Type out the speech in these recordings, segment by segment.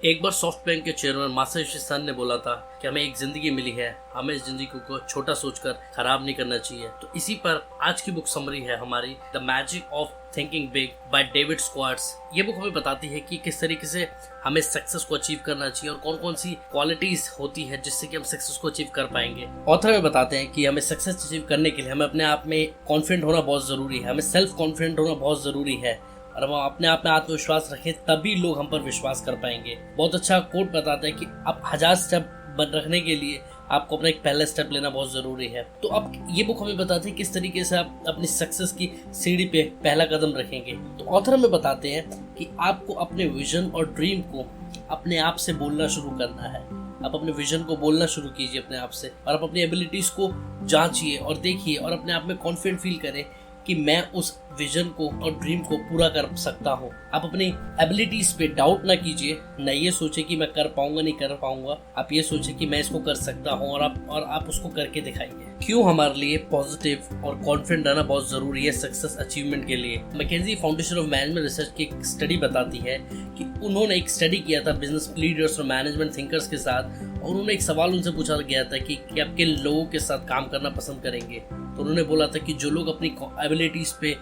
एक बार soft bank के chairman Masayoshi Son ने बोला था कि हमें एक जिंदगी मिली है, हमें इस जिंदगी को छोटा सोचकर खराब नहीं करना चाहिए। तो इसी पर आज की बुक समरी है हमारी, the magic of thinking big by David Schwartz. ये बुक हमें बताती है कि किस तरीके से हमें सक्सेस को अचीव करना चाहिए और कौन कौन सी क्वालिटीज होती है जिससे कि हम सक्सेस को अचीव कर पाएंगे। ऑथर में बताते हैं कि हमें सक्सेस अचीव करने के लिए हमें अपने आप में कॉन्फिडेंट होना बहुत जरूरी है, हमें सेल्फ कॉन्फिडेंट होना बहुत जरूरी है और हम अपने आप में आत्मविश्वास रखें तभी लोग हम पर विश्वास कर पाएंगे। बहुत अच्छा कोट बताता है कि आप 1000 स्टेप रखने के लिए आपको अपना एक पहला स्टेप लेना बहुत जरूरी है। तो अब ये बुक हमें बताते हैं किस तरीके से आप अपनी सक्सेस की सीढ़ी पे पहला कदम रखेंगे। तो ऑथर हमें बताते हैं कि आपको अपने विजन और ड्रीम को अपने आप से बोलना शुरू करना है। आप अपने विजन को बोलना शुरू कीजिए अपने आप से और आप अपनी एबिलिटीज को जांचिए और देखिए और अपने आप में कॉन्फिडेंट फील करें कि मैं उस विजन को और ड्रीम को पूरा कर सकता हूँ। आप अपनी एबिलिटीज पे डाउट ना कीजिए, न ये सोचे कि मैं कर पाऊंगा नहीं कर पाऊंगा, आप ये सोचे कि मैं इसको कर सकता हूँ और आप उसको करके दिखाइए। क्यों हमारे लिए पॉजिटिव और कॉन्फिडेंट रहना बहुत जरूरी है सक्सेस अचीवमेंट के लिए। Mackenzie foundation of management research की एक स्टडी बताती है कि उन्होंने एक स्टडी किया था बिजनेस लीडर्स और मैनेजमेंट थिंकर्स के साथ और उन्होंने एक सवाल उनसे पूछा गया था कि आप किन लोगों के साथ काम करना पसंद करेंगे। तो उन्होंने बोला था कि जो लोग अपनी एबिलिटीज पे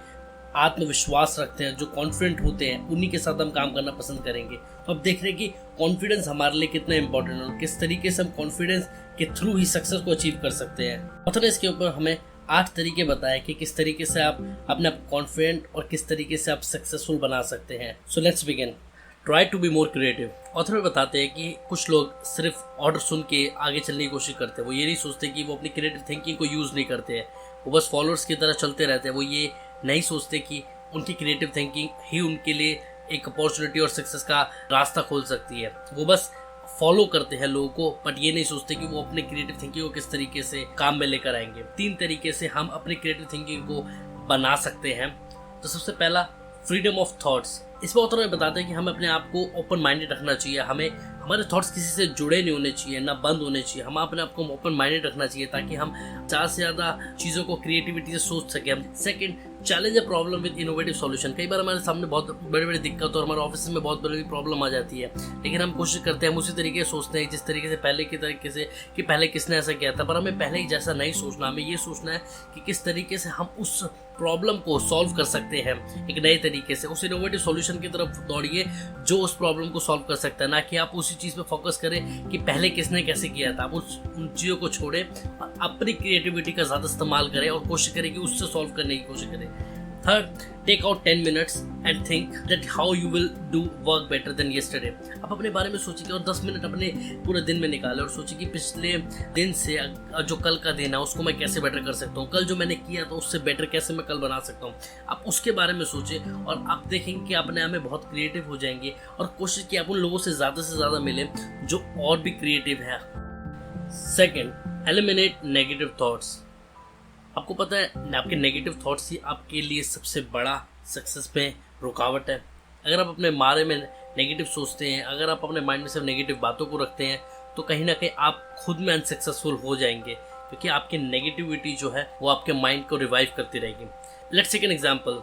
आत्मविश्वास रखते हैं, जो कॉन्फिडेंट होते हैं, उन्हीं के साथ हम काम करना पसंद करेंगे। तो अब देख रहे हैं कि कॉन्फिडेंस हमारे लिए कितना इंपॉर्टेंट है और किस तरीके से हम कॉन्फिडेंस के थ्रू ही सक्सेस को अचीव कर सकते हैं। ऑथर ने इसके ऊपर हमें 8 तरीके बताए कि किस तरीके से आप अपने आप कॉन्फिडेंट और किस तरीके से आप सक्सेसफुल बना सकते हैं। So let's begin. Try to be more creative. Author में बताते हैं कि कुछ लोग सिर्फ ऑर्डर सुन के आगे चलने की कोशिश करते हैं। वो ये नहीं सोचते कि वो अपनी क्रिएटिव थिंकिंग को यूज़ नहीं करते हैं, वो बस फॉलोअर्स की तरह चलते रहते हैं। वो ये नहीं सोचते कि उनकी क्रिएटिव थिंकिंग ही उनके लिए एक अपॉर्चुनिटी और सक्सेस का रास्ता खोल सकती है। वो बस फॉलो करते हैं लोगों को, बट ये नहीं सोचते कि वो अपने क्रिएटिव थिंकिंग को किस तरीके से काम में लेकर आएंगे। 3 तरीके से हम अपने क्रिएटिव थिंकिंग को बना सकते हैं। तो सबसे पहला, फ्रीडम ऑफ थॉट्स। इसमें ऑथर में बताते हैं कि हमें अपने आप को ओपन माइंडेड रखना चाहिए, हमें हमारे थॉट्स किसी से जुड़े नहीं होने चाहिए, ना बंद होने चाहिए। हम अपने आप को ओपन माइंडेड रखना चाहिए ताकि हम ज़्यादा से ज़्यादा चीज़ों को क्रिएटिविटी से सोच सकें। Second, challenge a problem with innovative solution. कई बार हमारे सामने बहुत बड़ी बड़ी दिक्कत और हमारे ऑफिस में बहुत बड़ी प्रॉब्लम आ जाती है, लेकिन हम कोशिश करते हैं, हम उसी तरीके से सोचते हैं जिस तरीके से पहले किसने ऐसा किया था। पर हमें पहले ही जैसा नहीं सोचना, हमें ये सोचना है कि किस तरीके से हम उस प्रॉब्लम को सॉल्व कर सकते हैं एक नए तरीके से। उस इनोवेटिव सॉल्यूशन की तरफ दौड़िए जो उस प्रॉब्लम को सॉल्व कर सकता है, ना कि आप उसी चीज़ पे फोकस करें कि पहले किसने कैसे किया था। आप उन चीज़ों को छोड़ें और अपनी क्रिएटिविटी का ज़्यादा इस्तेमाल करें और कोशिश करें कि उससे सॉल्व करने की कोशिश करें। Third, take out 10 minutes and think that how you will do work better than yesterday. आप अपने बारे में सोचिए और 10 मिनट अपने पूरे दिन में निकालें और सोचिए कि पिछले दिन से जो कल का दिन है उसको मैं कैसे बेटर कर सकता हूँ, कल जो मैंने किया था उससे बेटर कैसे मैं कल बना सकता हूँ। आप उसके बारे में सोचें और आप देखेंगे कि अपने आप में बहुत क्रिएटिव हो जाएंगे और कोशिश की आप उन लोगों से ज़्यादा मिलें जो और भी क्रिएटिव है। Second, eliminate negative thoughts. आपको पता है आपके नेगेटिव थॉट्स ही आपके लिए सबसे बड़ा सक्सेस में रुकावट है। अगर आप अपने बारे में नेगेटिव सोचते हैं, अगर आप अपने माइंड में सिर्फ नेगेटिव बातों को रखते हैं तो कहीं ना कहीं आप खुद में अनसक्सेसफुल हो जाएंगे, क्योंकि आपकी नेगेटिविटी जो है वो आपके माइंड को रिवाइव करती रहेगी। Let's take an example.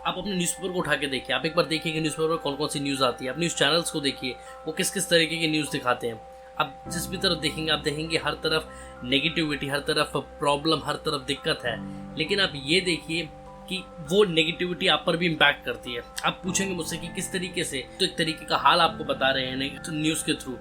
आप अपने न्यूज़पेपर को उठा के देखिए, आप एक बार देखिए कि न्यूज़पेपर में कौन कौन सी न्यूज़ आती है। आप न्यूज़ चैनल्स को देखिए, वो किस किस तरीके की न्यूज़ दिखाते हैं। आप जिस भी तरफ देखेंगे आप देखेंगे हर तरफ नेगेटिविटी, हर तरफ प्रॉब्लम, हर तरफ दिक्कत है। लेकिन आप ये देखिए कि वो नेगेटिविटी आप पर भी इम्पैक्ट करती है। आप पूछेंगे मुझसे कि किस तरीके से, तो एक तरीके का हाल आपको बता रहे हैं न्यूज़ के थ्रू।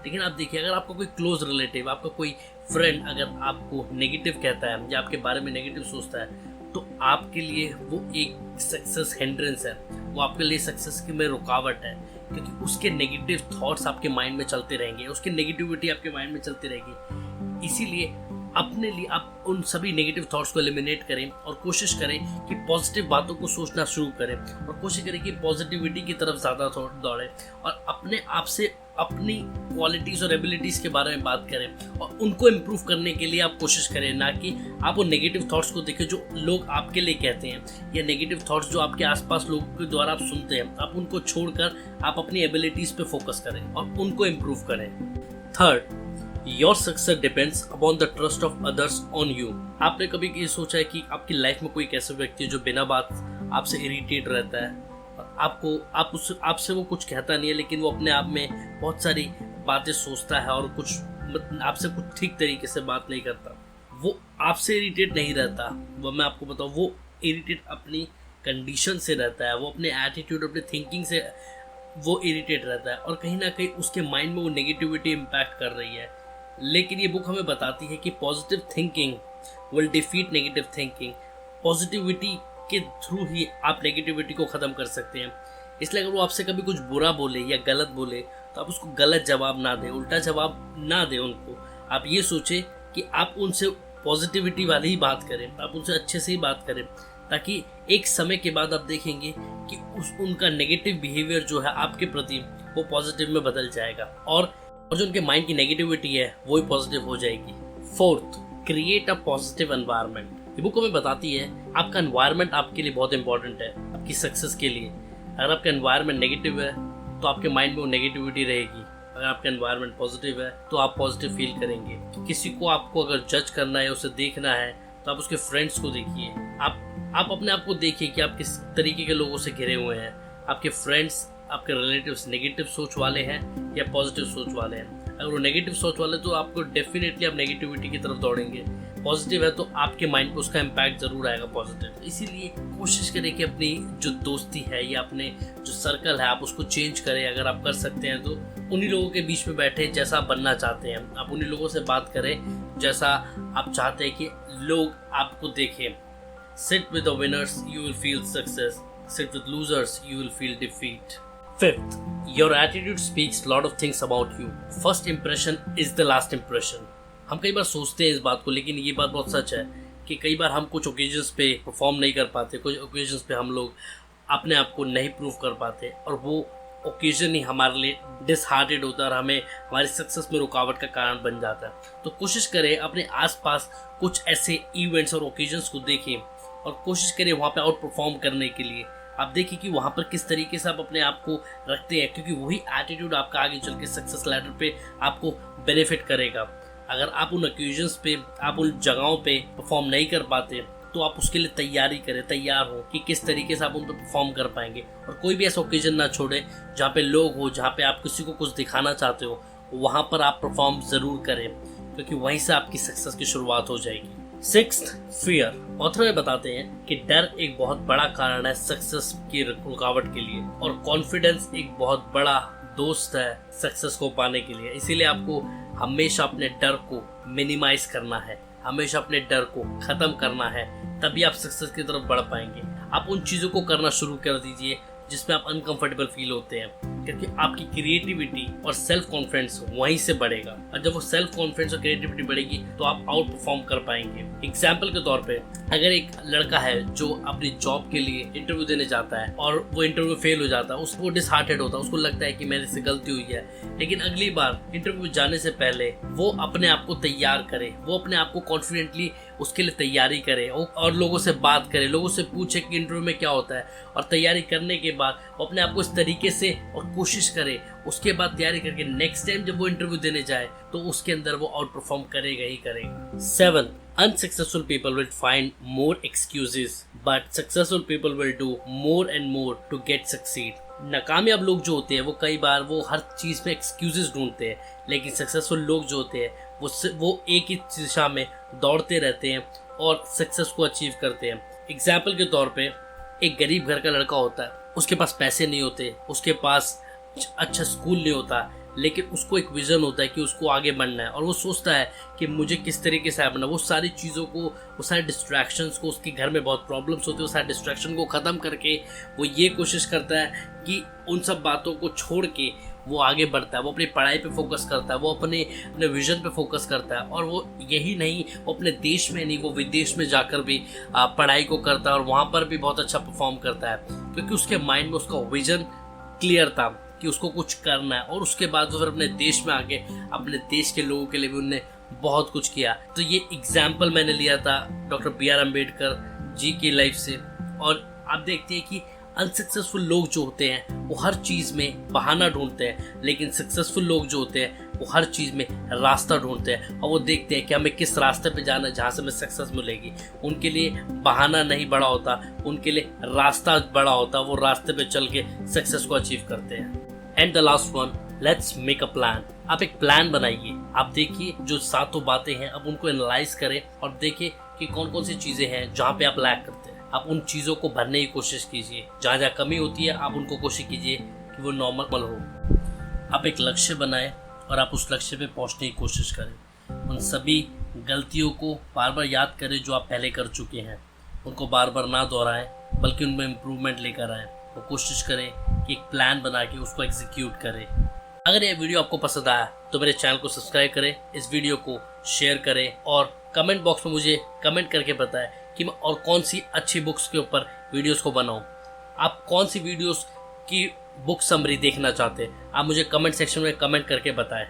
लेकिन आप देखिए, अगर आपका कोई क्लोज रिलेटिव, आपका कोई फ्रेंड अगर आपको नेगेटिव कहता है या आपके बारे में नेगेटिव सोचता है तो आपके लिए वो एक सक्सेस हिंड्रेंस है, वो आपके लिए सक्सेस की में रुकावट है, क्योंकि उसके नेगेटिव थॉट्स आपके माइंड में चलते रहेंगे, उसकी नेगेटिविटी आपके माइंड में चलती रहेगी। इसीलिए अपने लिए आप उन सभी नेगेटिव थॉट्स को एलिमिनेट करें और कोशिश करें कि पॉजिटिव बातों को सोचना शुरू करें और कोशिश करें कि पॉजिटिविटी की तरफ ज़्यादा दौड़ें और अपने आप से अपनी क्वालिटीज़ और एबिलिटीज़ के बारे में बात करें और उनको इम्प्रूव करने के लिए आप कोशिश करें, ना कि आप वो नेगेटिव थॉट्स को देखें जो लोग आपके लिए कहते हैं या नेगेटिव थॉट्स जो आपके आसपास लोगों के द्वारा आप सुनते हैं। आप उनको छोड़कर आप अपनी एबिलिटीज़ पे फोकस करें और उनको इम्प्रूव करें। Third, your success depends upon the trust of others on you. आपने कभी ये सोचा है कि आपकी लाइफ में कोई एक ऐसा व्यक्ति है जो बिना बात आपसे इरिटेट रहता है, आपसे वो कुछ कहता नहीं है, लेकिन वो अपने आप में बहुत सारी बातें सोचता है और आपसे कुछ ठीक तरीके से बात नहीं करता। वो आपसे इरिटेट नहीं रहता, वो मैं आपको बताऊँ, वो इरिटेट अपनी कंडीशन से रहता है, वो अपने एटीट्यूड, अपने थिंकिंग से वो इरिटेट रहता है, और कहीं ना कहीं उसके माइंड में वो नेगेटिविटी इम्पैक्ट कर रही है। लेकिन ये बुक हमें बताती है कि positive thinking will defeat negative thinking. Positivity के थ्रू ही आप नेगेटिविटी को ख़त्म कर सकते हैं। इसलिए अगर वो आपसे कभी कुछ बुरा बोले या गलत बोले तो आप उसको गलत जवाब ना दें, उल्टा जवाब ना दें उनको। आप ये सोचें कि आप उनसे पॉजिटिविटी वाली ही बात करें, आप उनसे अच्छे से ही बात करें, ताकि एक समय के बाद आप देखेंगे कि उनका नेगेटिव बिहेवियर जो है आपके प्रति वो पॉजिटिव में बदल जाएगा, और जो उनके माइंड की नेगेटिविटी है वो ही पॉजिटिव हो जाएगी। Fourth, create a positive environment. ये बुक हमें बताती है आपका एनवायरनमेंट आपके लिए बहुत इंपॉर्टेंट है आपकी सक्सेस के लिए। अगर आपका एनवायरनमेंट नेगेटिव है तो आपके माइंड में वो नेगेटिविटी रहेगी। अगर आपका एनवायरनमेंट पॉजिटिव है तो आप पॉजिटिव फील करेंगे। किसी को आपको अगर जज करना है, उसे देखना है, तो आप उसके फ्रेंड्स को देखिए। आप अपने आप को देखिए कि आप किस तरीके के लोगों से घिरे हुए हैं। आपके फ्रेंड्स, आपके रिलेटिव्स नेगेटिव सोच वाले हैं या पॉजिटिव सोच वाले हैं। अगर वो नेगेटिव सोच वाले तो आपको डेफिनेटली आप नेगेटिविटी की तरफ दौड़ेंगे। पॉजिटिव है तो आपके माइंड पे उसका इम्पैक्ट जरूर आएगा पॉजिटिव। इसीलिए कोशिश करें कि अपनी जो दोस्ती है या अपने जो सर्कल है आप उसको चेंज करें। अगर आप कर सकते हैं तो उन्हीं लोगों के बीच में बैठे जैसा आप बनना चाहते हैं। आप उन्हीं लोगों से बात करें जैसा आप चाहते हैं कि लोग आपको देखें। Sit with the winners, you will feel success. Sit with losers, you will feel defeat. Fifth, your attitude speaks a lot of things about you. First impression is the last impression. हम कई बार सोचते हैं इस बात को, लेकिन ये बात बहुत सच है कि कई बार हम कुछ ओकेजन्स पे परफॉर्म नहीं कर पाते, कुछ ओकेजन्स पे हम लोग अपने आप को नहीं प्रूव कर पाते, और वो ओकेजन ही हमारे लिए डिसहार्टेड होता है और हमें हमारी सक्सेस में रुकावट का कारण बन जाता है। तो कोशिश करें अपने आसपास कुछ ऐसे इवेंट्स और ओकेजन्स को देखें और कोशिश करें वहाँ पे आउट परफॉर्म करने के लिए। आप देखिए कि वहाँ पर किस तरीके से आप अपने आप को रखते हैं, क्योंकि वही एटीट्यूड आपका आगे चल के सक्सेस लैडर पे आपको बेनिफिट करेगा। अगर आप उन ओकेजन्स पे, आप उन जगहों पे परफॉर्म नहीं कर पाते तो आप उसके लिए तैयारी करें, तैयार हो कि किस तरीके से आप उन पर परफॉर्म कर पाएंगे। और कोई भी ऐसा ओकेजन ना छोड़े जहाँ पे लोग हो, जहाँ पे आप किसी को कुछ दिखाना चाहते हो, वहाँ पर आप परफॉर्म ज़रूर करें, क्योंकि वहीं से आपकी सक्सेस की शुरुआत हो जाएगी। Sixth, fear. ऑथर में बताते हैं कि डर एक बहुत बड़ा कारण है सक्सेस की रुकावट के लिए, और कॉन्फिडेंस एक बहुत बड़ा दोस्त है सक्सेस को पाने के लिए। इसीलिए आपको हमेशा अपने डर को मिनिमाइज करना है, हमेशा अपने डर को खत्म करना है, तभी आप सक्सेस की तरफ बढ़ पाएंगे। आप उन चीज़ों को करना शुरू कर दीजिए जिसमें आप अनकंफर्टेबल फील होते हैं, क्योंकि आपकी क्रिएटिविटी और सेल्फ कॉन्फिडेंस वहीं से बढ़ेगा। और जब वो सेल्फ कॉन्फिडेंस और क्रिएटिविटी बढ़ेगी तो आप आउट परफॉर्म कर पाएंगे। एग्जाम्पल के तौर पे, अगर एक लड़का है जो अपनी जॉब के लिए इंटरव्यू देने जाता है और वो इंटरव्यू फेल हो जाता है, उसको डिसहार्टेड होता है, उसको लगता है कि मेरे से गलती हुई है, लेकिन अगली बार इंटरव्यू जाने से पहले वो अपने आप को तैयार करे, वो अपने आप को कॉन्फिडेंटली उसके लिए तैयारी करे और लोगों से बात करे, लोगों से पूछे कि इंटरव्यू में क्या होता है, और तैयारी करने के बाद वो अपने आप को इस तरीके से और कोशिश करे, उसके बाद तैयारी करके नेक्स्ट टाइम जब वो इंटरव्यू देने जाए तो उसके अंदर वो आउट परफॉर्म करेगा ही करेगा। 7, unsuccessful people will find more excuses but successful people will do more and more to get succeed. नाकामयाब लोग जो होते हैं वो कई बार वो हर चीज में एक्सक्यूजेस ढूंढते हैं, लेकिन सक्सेसफुल लोग जो होते हैं वो एक ही दिशा में दौड़ते रहते हैं और सक्सेस को अचीव करते हैं। एग्जाम्पल के तौर पे, एक गरीब घर का लड़का होता है, उसके पास पैसे नहीं होते, उसके पास अच्छा स्कूल नहीं होता, लेकिन उसको एक विजन होता है कि उसको आगे बढ़ना है, और वो सोचता है कि मुझे किस तरीके से बनना। वो सारी चीज़ों को, वो सारे डिस्ट्रैक्शंस को, उसके घर में बहुत प्रॉब्लम्स होती है, वो सारे डिस्ट्रैक्शन को ख़त्म करके वो ये कोशिश करता है कि उन सब बातों को छोड़ के वो आगे बढ़ता है। वो अपनी पढ़ाई पे फोकस करता है, वो अपने विजन पे फोकस करता है, और वो यही नहीं, वो अपने देश में नहीं, वो विदेश में जाकर भी पढ़ाई को करता है और वहाँ पर भी बहुत अच्छा परफॉर्म करता है, क्योंकि उसके माइंड में उसका विजन क्लियर था कि उसको कुछ करना है। और उसके बाद वो फिर अपने देश में आके अपने देश के लोगों के लिए भी उन्होंने बहुत कुछ किया। तो ये एग्जाम्पल मैंने लिया था डॉक्टर BR अम्बेडकर जी की लाइफ से। और आप देखते हैं कि अनसक्सेसफुल लोग जो होते हैं वो हर चीज में बहाना ढूंढते हैं, लेकिन सक्सेसफुल लोग जो होते हैं वो हर चीज में रास्ता ढूंढते हैं और वो देखते हैं कि हमें किस रास्ते पे जाना है जहाँ से हमें सक्सेस मिलेगी। उनके लिए बहाना नहीं बड़ा होता, उनके लिए रास्ता बड़ा होता, वो रास्ते पे चल के सक्सेस को अचीव करते हैं। And the last one, let's make a plan. आप एक प्लान बनाइए, आप देखिए जो सातों बातें हैं अब उनको एनालाइज करें और देखिए कि कौन कौन सी चीजें हैं जहाँ पे आप लैक करते हैं। आप उन चीजों को भरने की कोशिश कीजिए, जहाँ जहाँ कमी होती है आप उनको कोशिश कीजिए कि वो नॉर्मल हो। आप एक लक्ष्य बनाएं और आप उस लक्ष्य पे पहुंचने की कोशिश करें। उन सभी गलतियों को बार बार याद करें जो आप पहले कर चुके हैं, उनको बार बार ना दोहराएं बल्कि उनमें इम्प्रूवमेंट लेकर आएँ और कोशिश करें कि एक प्लान बना के उसको एग्जीक्यूट करें। अगर ये वीडियो आपको पसंद आया तो मेरे चैनल को सब्सक्राइब करें, इस वीडियो को शेयर करें और कमेंट बॉक्स में मुझे कमेंट करके बताएं कि मैं और कौन सी अच्छी बुक्स के ऊपर वीडियोस को बनाऊं। आप कौन सी वीडियोस की बुक समरी देखना चाहते हैं, आप मुझे कमेंट सेक्शन में कमेंट करके बताएं।